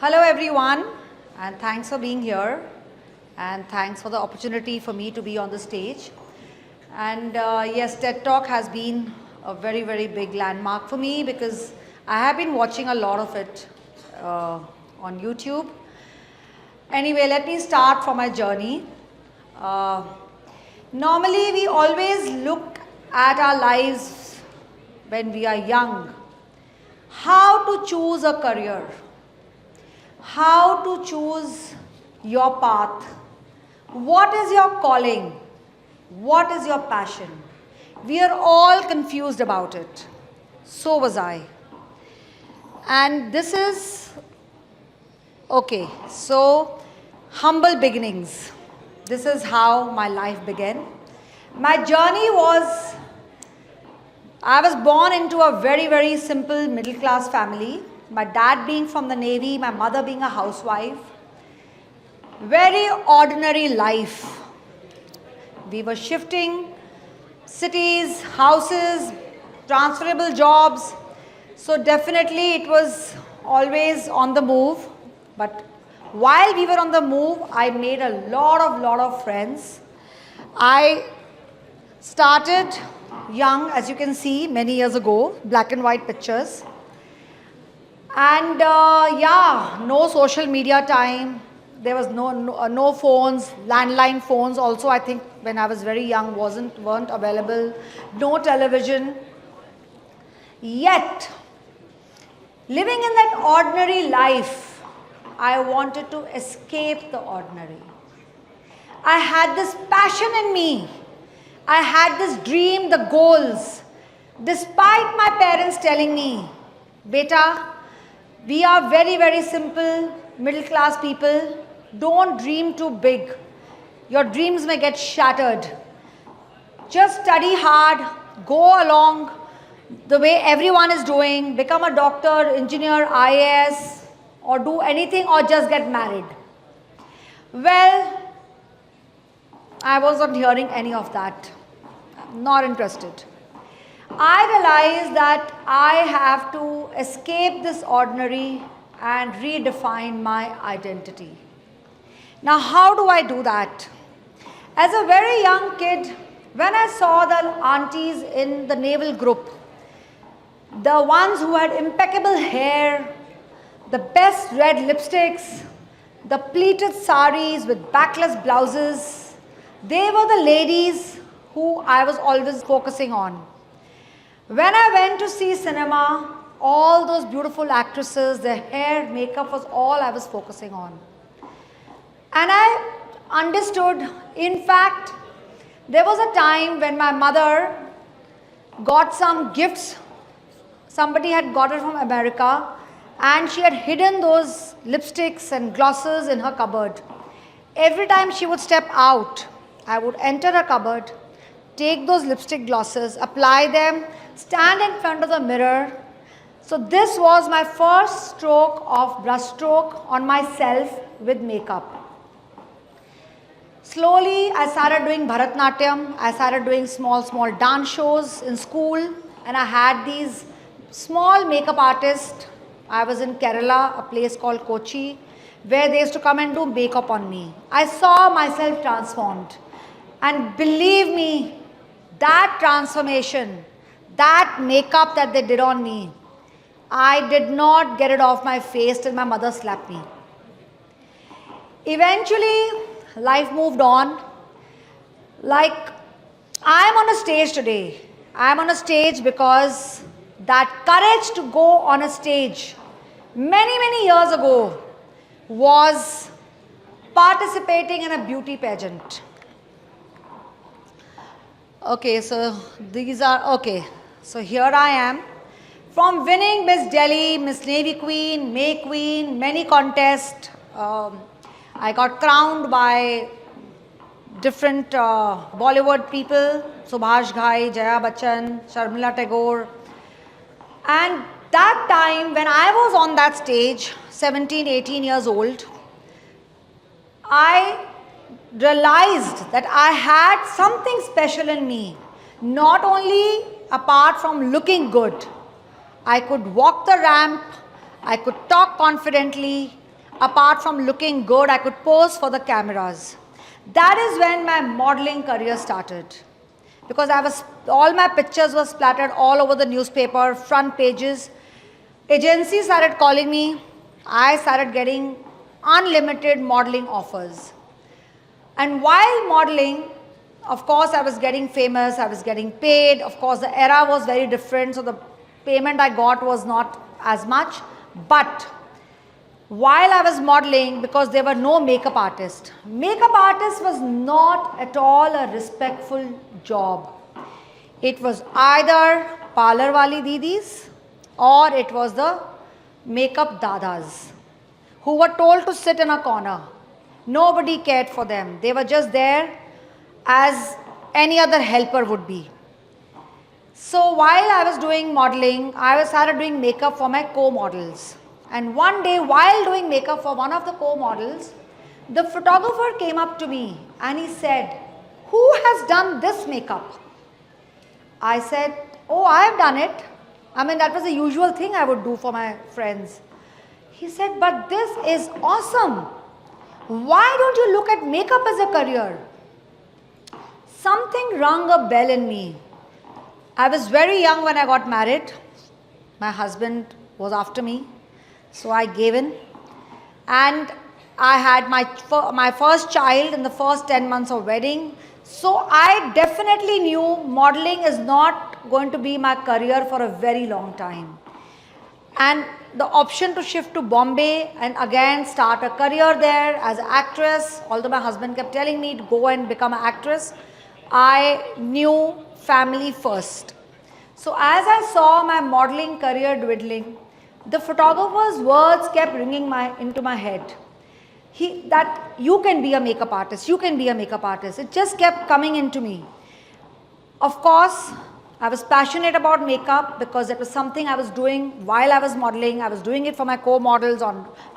Hello everyone, and thanks for being here, and thanks for the opportunity for me to be on the stage. And yes, TED Talk has been a very, very big landmark for me because I have been watching a lot of it on YouTube. Anyway, let me start from my journey. Normally, we always look at our lives when we are young. How to choose a career, how to choose your path, what is your calling, what is your passion. We are all confused about it. So was I. And this is, okay, so humble beginnings. This is how my life began. My journey was, I was born into a very, very simple middle class family. My dad being from the Navy, my mother being a housewife. Very ordinary life. We were shifting cities, houses, transferable jobs. So definitely it was always on the move. But while we were on the move, I made a lot of friends. I started young, as you can see, many years ago, black and white pictures. And yeah, no social media time. There was no phones, landline phones also I think when I was very young weren't available. No television. Yet, living in that ordinary life, I wanted to escape the ordinary. I had this passion in me. I had this dream, the goals. Despite my parents telling me, beta, we are very, very simple, middle class people. Don't dream too big. Your dreams may get shattered. Just study hard, go along the way everyone is doing, become a doctor, engineer, IAS, or do anything, or just get married. Well, I wasn't hearing any of that. Not interested. I realized that I have to escape this ordinary and redefine my identity. Now, how do I do that? As a very young kid, when I saw the aunties in the naval group, the ones who had impeccable hair, the best red lipsticks, the pleated saris with backless blouses, they were the ladies who I was always focusing on. When I went to see cinema, all those beautiful actresses, their hair, makeup was all I was focusing on. And I understood, in fact, there was a time when my mother got some gifts. Somebody had got it from America and she had hidden those lipsticks and glosses in her cupboard. Every time she would step out, I would enter her cupboard, take those lipstick glosses, apply them, stand in front of the mirror. So this was my first stroke of brush stroke on myself with makeup. Slowly, I started doing Bharatnatyam. I started doing small dance shows in school. And I had these small makeup artists. I was in Kerala, a place called Kochi, where they used to come and do makeup on me. I saw myself transformed. And believe me, that transformation, that makeup that they did on me, I did not get it off my face till my mother slapped me. Eventually, life moved on. Like, I'm on a stage today. I'm on a stage because that courage to go on a stage many years ago was participating in a beauty pageant. Okay, so these are, okay, so here I am. From winning Miss Delhi, Miss Navy Queen, May Queen, many contests, I got crowned by different Bollywood people, Subhash Ghai, Jaya Bachchan, Sharmila Tagore. And that time when I was on that stage, 17, 18 years old, I realized that I had something special in me. Not only apart from looking good, I could walk the ramp, I could talk confidently, apart from looking good, I could pose for the cameras. That is when my modeling career started. Because all my pictures were splattered all over the newspaper, front pages. Agencies started calling me. I started getting unlimited modeling offers. And while modeling, of course, I was getting famous, I was getting paid. Of course, the era was very different, so the payment I got was not as much. But while I was modeling, because there were no makeup artists was not at all a respectful job. It was either parlor wali didis or it was the makeup dadas who were told to sit in a corner. Nobody cared for them. They were just there as any other helper would be. So while I was doing modeling, I started doing makeup for my co-models. And one day, while doing makeup for one of the co-models, the photographer came up to me and he said, "Who has done this makeup?" I said, "Oh, I have done it." I mean, that was the usual thing I would do for my friends. He said, "But this is awesome. Why don't you look at makeup as a career?" Something rang a bell in me. I was very young when I got married. My husband was after me, so I gave in. And I had my first child in the first 10 months of wedding. So I definitely knew modeling is not going to be my career for a very long time. And the option to shift to Bombay and again start a career there as an actress, although my husband kept telling me to go and become an actress, I knew family first. So as I saw my modeling career dwindling, the photographer's words kept ringing into my head. That you can be a makeup artist, you can be a makeup artist. It just kept coming into me. Of course, I was passionate about makeup because it was something I was doing while I was modeling. I was doing it for my co-models,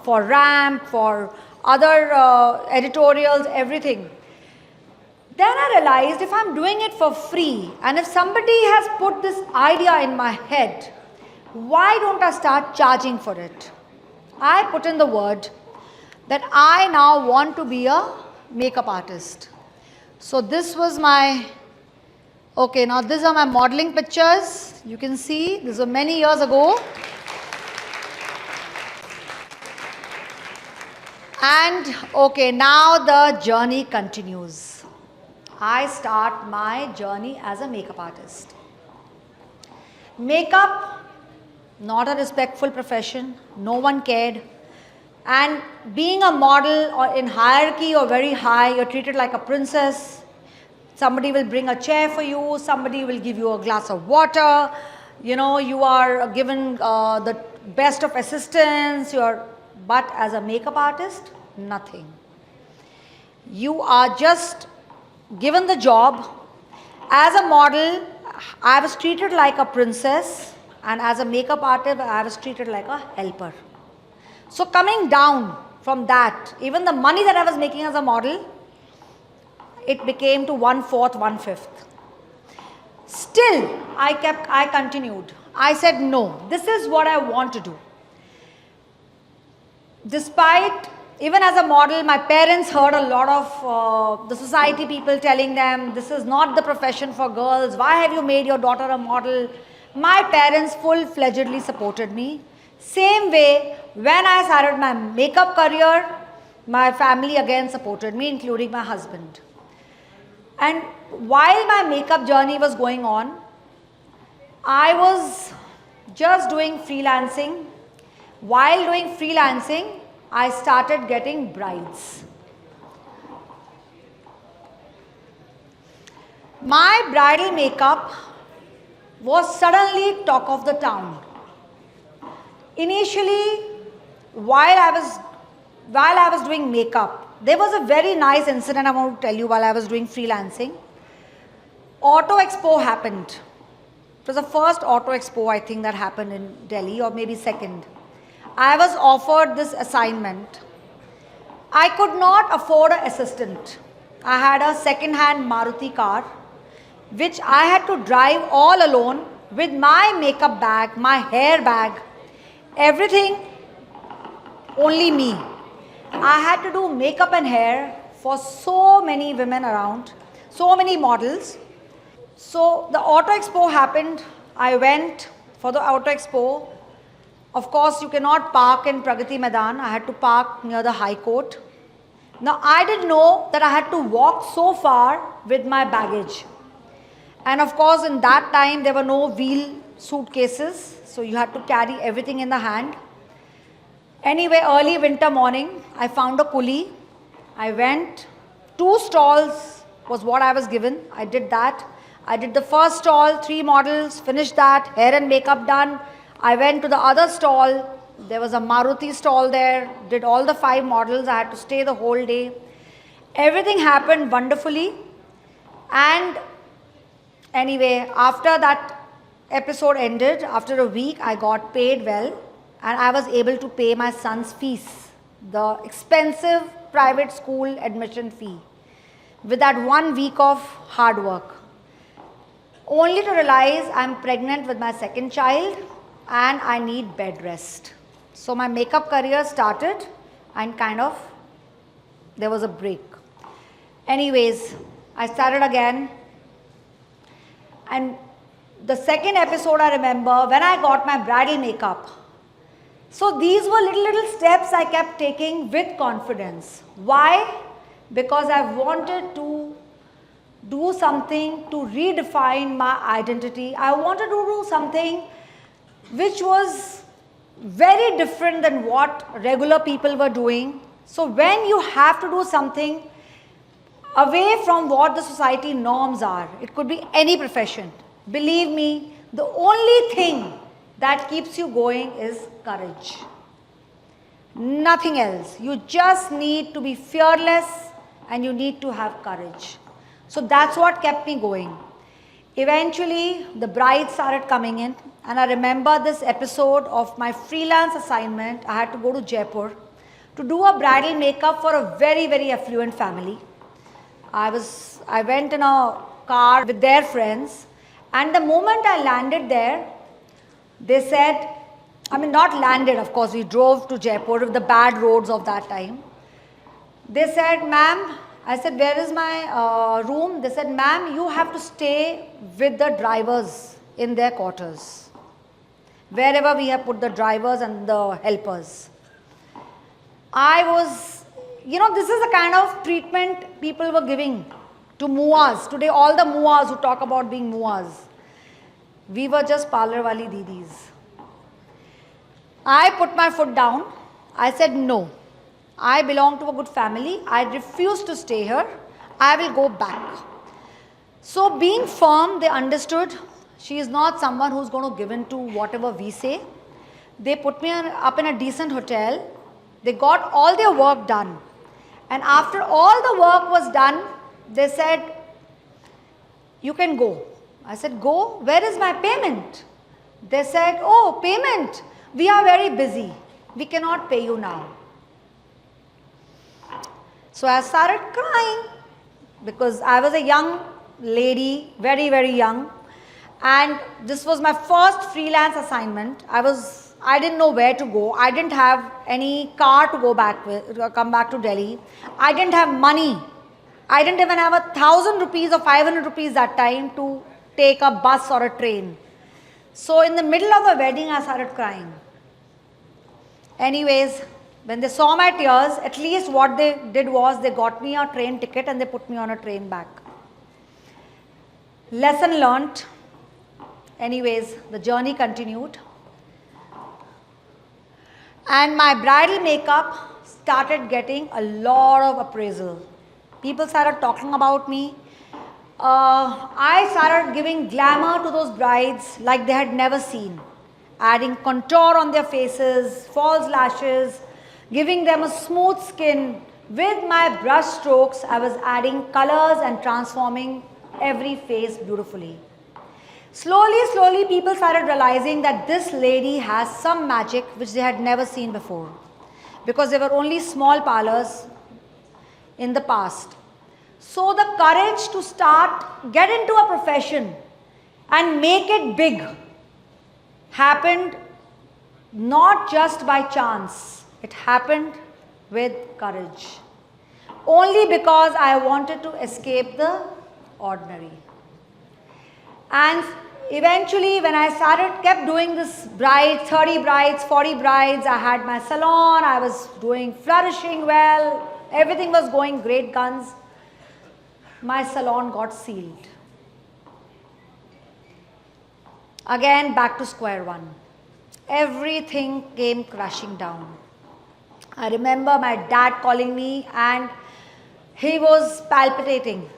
for Ramp, for other editorials, everything. Then I realized if I'm doing it for free and if somebody has put this idea in my head, why don't I start charging for it? I put in the word that I now want to be a makeup artist. So this was my, okay, now these are my modeling pictures. You can see, these were many years ago. And okay, now the journey continues. I start my journey as a makeup artist. Makeup, not a respectful profession, no one cared. And being a model or in hierarchy or very high, you're treated like a princess. Somebody will bring a chair for you, somebody will give you a glass of water, you know, you are given the best of assistance, but as a makeup artist, nothing. You are just given the job. As a model, I was treated like a princess, and as a makeup artist, I was treated like a helper. So coming down from that, even the money that I was making as a model, it became to 1/4, 1/5. Still, I continued. I said, no, this is what I want to do. Despite, even as a model, my parents heard a lot of the society people telling them, this is not the profession for girls. Why have you made your daughter a model? My parents full-fledgedly supported me. Same way, when I started my makeup career, my family again supported me, including my husband. And while my makeup journey was going on, I was just doing freelancing. While doing freelancing, I started getting brides. My bridal makeup was suddenly talk of the town. Initially, while I was doing makeup, there was a very nice incident I want to tell you while I was doing freelancing. Auto Expo happened. It was the first Auto Expo, I think, that happened in Delhi, or maybe second. I was offered this assignment. I could not afford an assistant. I had a second-hand Maruti car, which I had to drive all alone with my makeup bag, my hair bag, everything, only me. I had to do makeup and hair for so many women around, so many models. So the Auto Expo happened. I went for the Auto Expo. Of course, you cannot park in Pragati Maidan. I had to park near the High Court. Now, I didn't know that I had to walk so far with my baggage. And of course, in that time, there were no wheel suitcases. So you had to carry everything in the hand. Anyway, early winter morning, I found a coolie. I went. 2 stalls was what I was given. I did that. I did the first stall, 3 models, finished that, hair and makeup done. I went to the other stall. There was a Maruti stall there, did all the 5 models. I had to stay the whole day. Everything happened wonderfully. And anyway, after that episode ended, after a week, I got paid well. And I was able to pay my son's fees, the expensive private school admission fee, with that 1 week of hard work. Only to realize I'm pregnant with my second child and I need bed rest. So my makeup career started and kind of there was a break. Anyways, I started again. And the second episode I remember when I got my bridal makeup. So these were little steps I kept taking with confidence. Why? Because I wanted to do something to redefine my identity. I wanted to do something which was very different than what regular people were doing. So when you have to do something away from what the society norms are, it could be any profession. Believe me, the only thing that keeps you going is courage. Nothing else. You just need to be fearless and you need to have courage. So that's what kept me going. Eventually, the brides started coming in, and I remember this episode of my freelance assignment. I had to go to Jaipur to do a bridal makeup for a very affluent family. I went in a car with their friends, and the moment I landed there, they said, not landed, of course, we drove to Jaipur with the bad roads of that time. They said, ma'am, I said, where is my room? They said, ma'am, you have to stay with the drivers in their quarters, wherever we have put the drivers and the helpers. I was, this is the kind of treatment people were giving to muas. Today, all the muas who talk about being muas, we were just parlor wali didis. I put my foot down. I said, no. I belong to a good family. I refuse to stay here. I will go back. So being firm, they understood she is not someone who's going to give in to whatever we say. They put me up in a decent hotel. They got all their work done. And after all the work was done, they said, you can go. I said, go? Where is my payment? They said, oh, payment. We are very busy. We cannot pay you now. So I started crying because I was a young lady, very young, and this was my first freelance assignment. I didn't know where to go. I didn't have any car to come back to Delhi. I didn't have money. I didn't even have 1,000 rupees or 500 rupees that time to take a bus or a train. So in the middle of the wedding, I started crying. Anyways, when they saw my tears, at least what they did was they got me a train ticket and they put me on a train back. Lesson learnt. Anyways, the journey continued. And my bridal makeup started getting a lot of appraisal. People started talking about me. I started giving glamour to those brides like they had never seen. Adding contour on their faces, false lashes, giving them a smooth skin. With my brush strokes, I was adding colors and transforming every face beautifully. Slowly, people started realizing that this lady has some magic which they had never seen before. Because there were only small parlors in the past. So the courage to get into a profession and make it big happened not just by chance. It happened with courage. Only because I wanted to escape the ordinary. And eventually when I kept doing this brides, 30 brides, 40 brides, I had my salon, I was doing flourishing well, everything was going great guns. My salon got sealed. Again back to square one. Everything came crashing down. I remember my dad calling me and he was palpitating.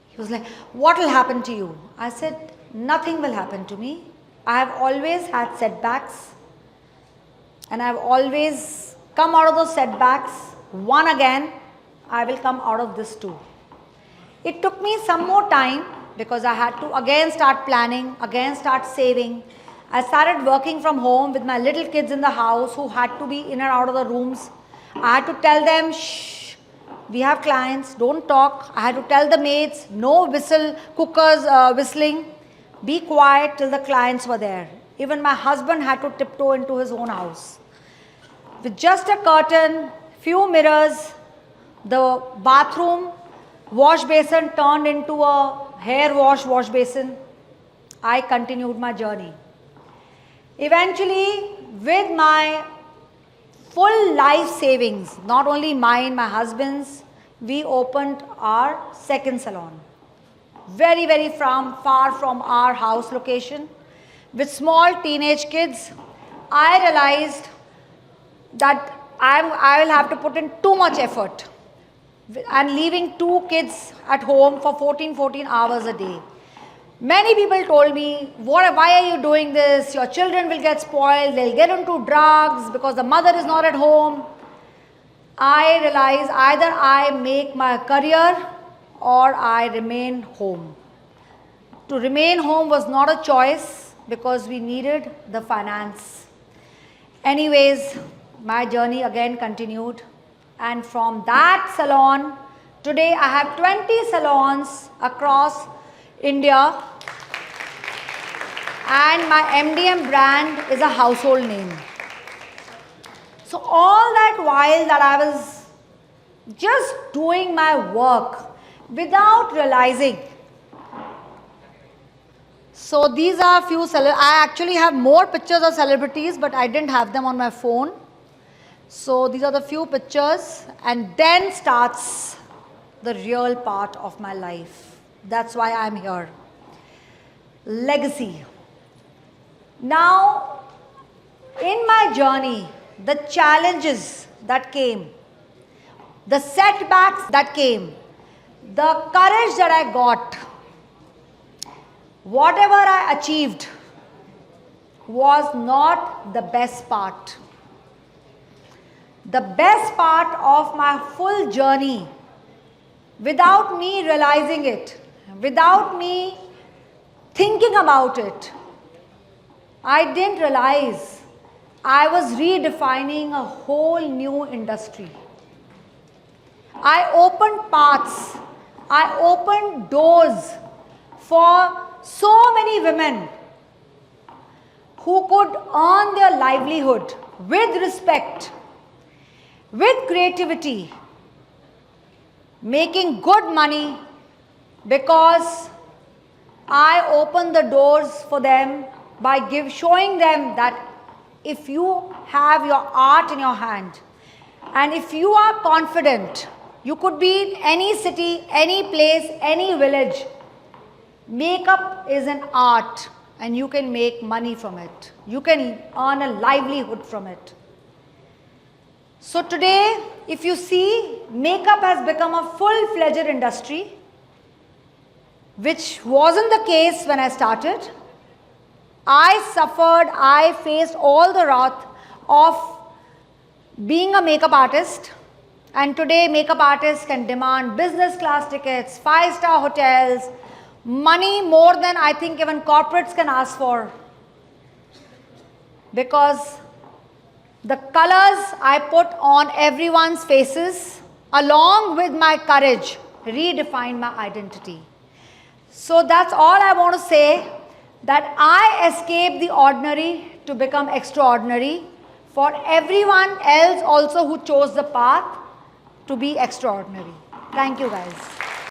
He was like, what will happen to you? I said, nothing will happen to me. I have always had setbacks and I have always come out of those setbacks. One again, I will come out of this too. It took me some more time because I had to again start planning, again start saving. I started working from home with my little kids in the house who had to be in and out of the rooms. I had to tell them, shh, we have clients, don't talk. I had to tell the maids, no whistling. Be quiet till the clients were there. Even my husband had to tiptoe into his own house. With just a curtain, few mirrors, the bathroom wash basin turned into a hair wash basin, I continued my journey. Eventually, with my full life savings, not only mine, my husband's, we opened our second salon. Very, very far from our house location. With small teenage kids, I realized that I will have to put in too much effort. And leaving 2 kids at home for 14 hours a day. Many people told me, why are you doing this? Your children will get spoiled, they'll get into drugs because the mother is not at home. I realized either I make my career or I remain home. To remain home was not a choice because we needed the finance. Anyways, my journey again continued. And from that salon, today I have 20 salons across India. And my MDM brand is a household name. So all that while that I was just doing my work without realizing. So these are a few I actually have more pictures of celebrities, but I didn't have them on my phone. So these are the few pictures, and then starts the real part of my life. That's why I'm here. Legacy. Now, in my journey, the challenges that came, the setbacks that came, the courage that I got, whatever I achieved was not the best part. The best part of my full journey, without me realizing it, without me thinking about it, I didn't realize I was redefining a whole new industry. I opened paths, I opened doors for so many women who could earn their livelihood with respect, with creativity, making good money because I opened the doors for them by showing them that if you have your art in your hand and if you are confident, you could be in any city, any place, any village. Makeup is an art and you can make money from it. You can earn a livelihood from it. So today, if you see, makeup has become a full-fledged industry, which wasn't the case when I started. I suffered, I faced all the wrath of being a makeup artist, and today makeup artists can demand business class tickets, 5-star hotels, money more than I think even corporates can ask for, because the colors I put on everyone's faces along with my courage redefined my identity. So that's all I want to say, that I escaped the ordinary to become extraordinary. for everyone else also who chose the path to be extraordinary. Thank you, guys.